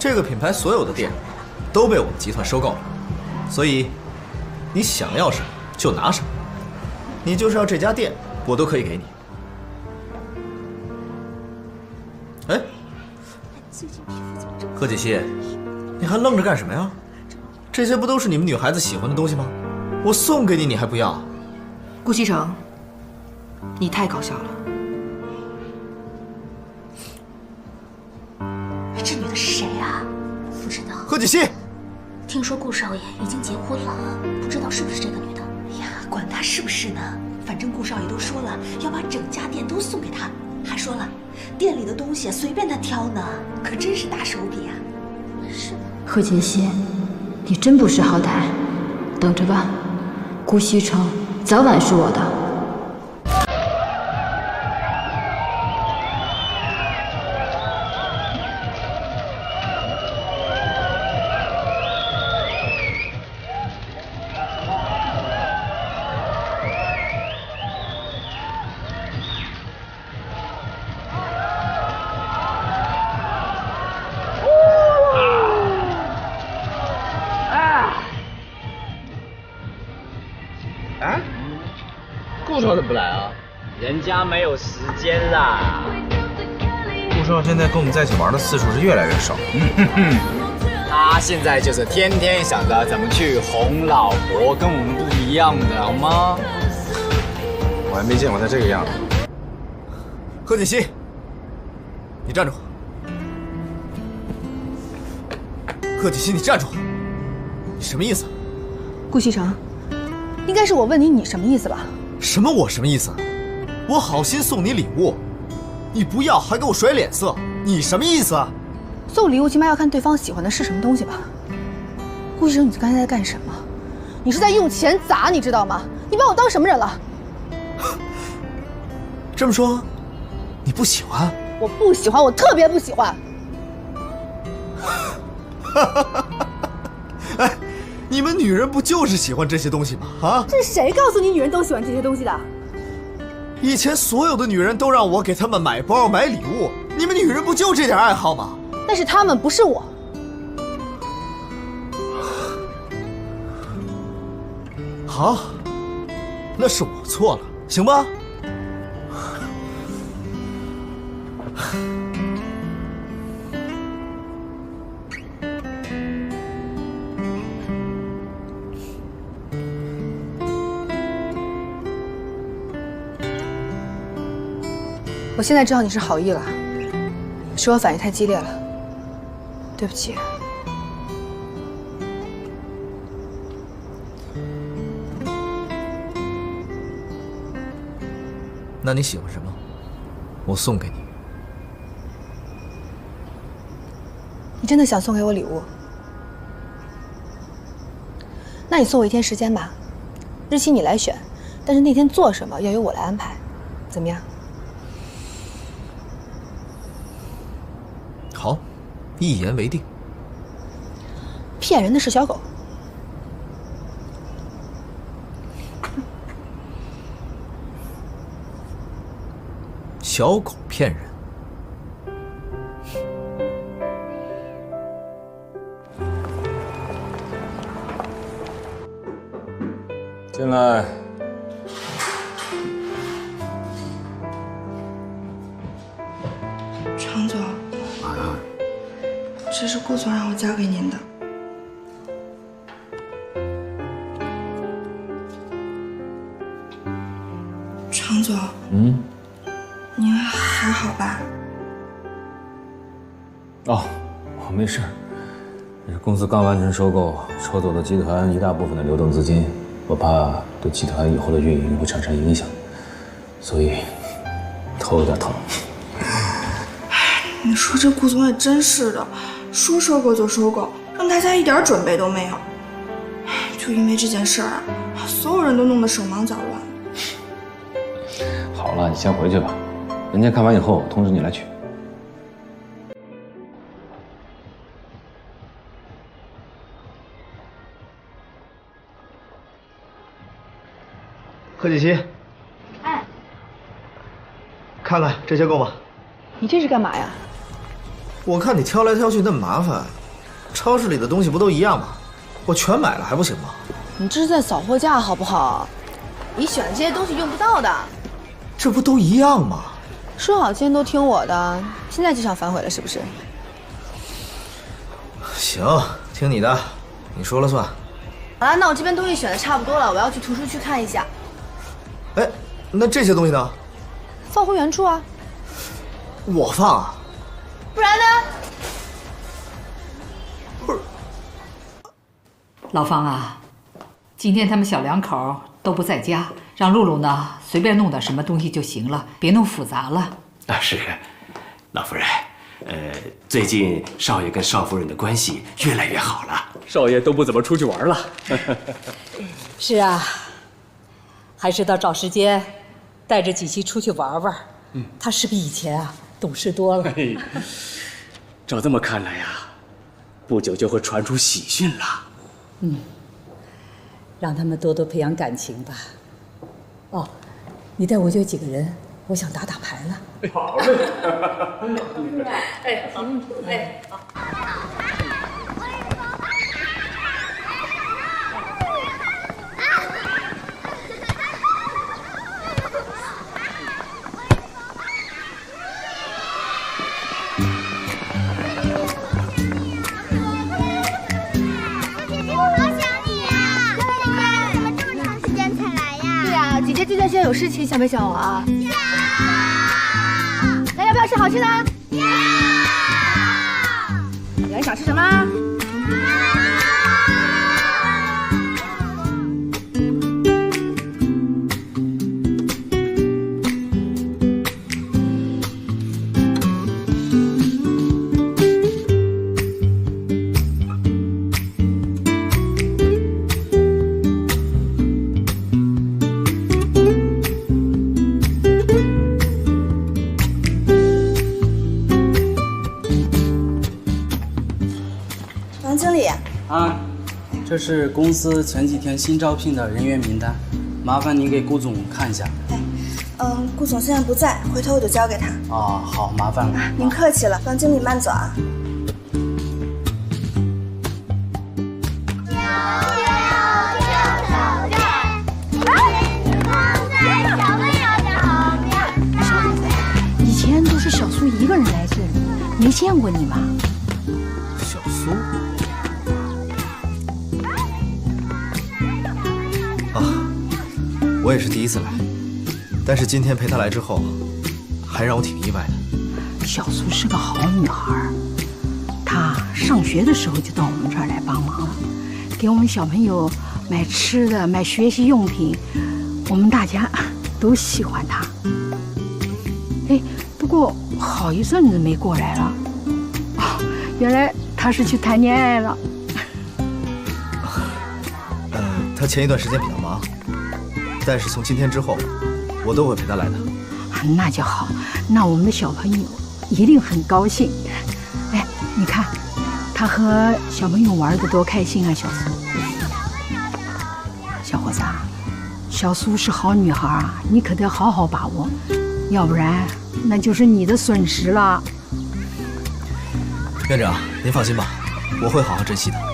这个品牌所有的店都被我们集团收购了，所以你想要什么就拿什么。你就是要这家店，我都可以给你。哎，贺锦熙，你还愣着干什么呀？这些不都是你们女孩子喜欢的东西吗？我送给你，你还不要？顾西城，你太搞笑了。这女的是谁啊？不知道。贺锦熙，听说顾少爷已经结婚了，不知道是不是这个女的。呀，管他是不是呢，反正顾少爷都说了要把整家店都送给他，还说了店里的东西随便他挑呢，可真是大手笔啊！是。贺锦熙，你真不识好歹，等着吧，顾西城早晚是我的。顾少怎么不来啊？人家没有时间啦。顾少现在跟我们在一起玩的次数是越来越少。他现在就是天天想着怎么去哄老婆，跟我们不一样的好吗？我还没见过他这个样子。贺锦熙，你站住！贺锦熙，你站住！你什么意思？顾西城，应该是我问你，你什么意思吧？什么我什么意思？我好心送你礼物，你不要还给我甩脸色，你什么意思啊？送礼物起码要看对方喜欢的是什么东西吧。顾西城，你刚才在干什么？你是在用钱砸，你知道吗？你把我当什么人了？这么说，你不喜欢？我不喜欢，我特别不喜欢。哎，你们女人不就是喜欢这些东西吗？啊！是谁告诉你女人都喜欢这些东西的？以前所有的女人都让我给她们买包买礼物，你们女人不就这点爱好吗？但是她们不是我。好，那是我错了，行吧？我现在知道你是好意了，是我反应太激烈了，对不起。那你喜欢什么？我送给你。你真的想送给我礼物？那你送我1天时间吧，日期你来选，但是那天做什么要由我来安排，怎么样？好，一言为定。骗人的是小狗。小狗骗人。进来。常总，这是顾总让我交给您的。常总，您还好吧？哦，我没事。这公司刚完成收购，抽走了集团一大部分的流动资金，我怕对集团以后的运营会产生影响，所以头有点疼。你说这顾总也真是的，说收购就收购，让大家一点准备都没有。就因为这件事儿啊，所有人都弄得手忙脚乱。好了，你先回去吧，人家看完以后通知你来取。贺锦熙，看看这些够吗？你这是干嘛呀？我看你挑来挑去那么麻烦，超市里的东西不都一样吗？我全买了还不行吗？你这是在扫货架好不好？你选的这些东西用不到的。这不都一样吗？说好今天都听我的，现在就想反悔了是不是？行，听你的，你说了算。好了，那我这边东西选的差不多了，我要去图书区看一下。哎，那这些东西呢？放回原处啊。我放啊？不然呢？不是。老方啊，今天他们小两口都不在家，让露露呢随便弄点什么东西就行了，别弄复杂了。啊，是，老夫人，最近少爷跟少夫人的关系越来越好了，少爷都不怎么出去玩了。是啊，还是得找时间带着锦溪出去玩玩。他是比以前啊懂事多了。照这么看来呀，不久就会传出喜讯了。让他们多多培养感情吧。哦，你带我舅几个人，我想打打牌了。好嘞。哎，好，哎，好。姐姐这段时间有事情，想没想我啊？那要不要吃好吃的？你们想吃什么？这是公司前几天新招聘的人员名单，麻烦您给顾总看一下。顾总现在不在，回头我就交给他。啊，好，麻烦了。您客气了，方经理慢走啊。以前都是小苏一个人来这里，没见过你吗？小苏。我也是第一次来，但是今天陪她来之后，还让我挺意外的。小苏是个好女孩，她上学的时候就到我们这儿来帮忙了，给我们小朋友买吃的、买学习用品，我们大家都喜欢她。哎，不过好一阵子没过来了，原来她是去谈恋爱了。她前一段时间比较忙。但是从今天之后，我都会陪他来的。那就好，那我们的小朋友一定很高兴。哎，你看，他和小朋友玩的多开心啊，小苏。小伙子啊，小苏是好女孩啊，你可得好好把握，要不然那就是你的损失了。院长，您放心吧，我会好好珍惜的。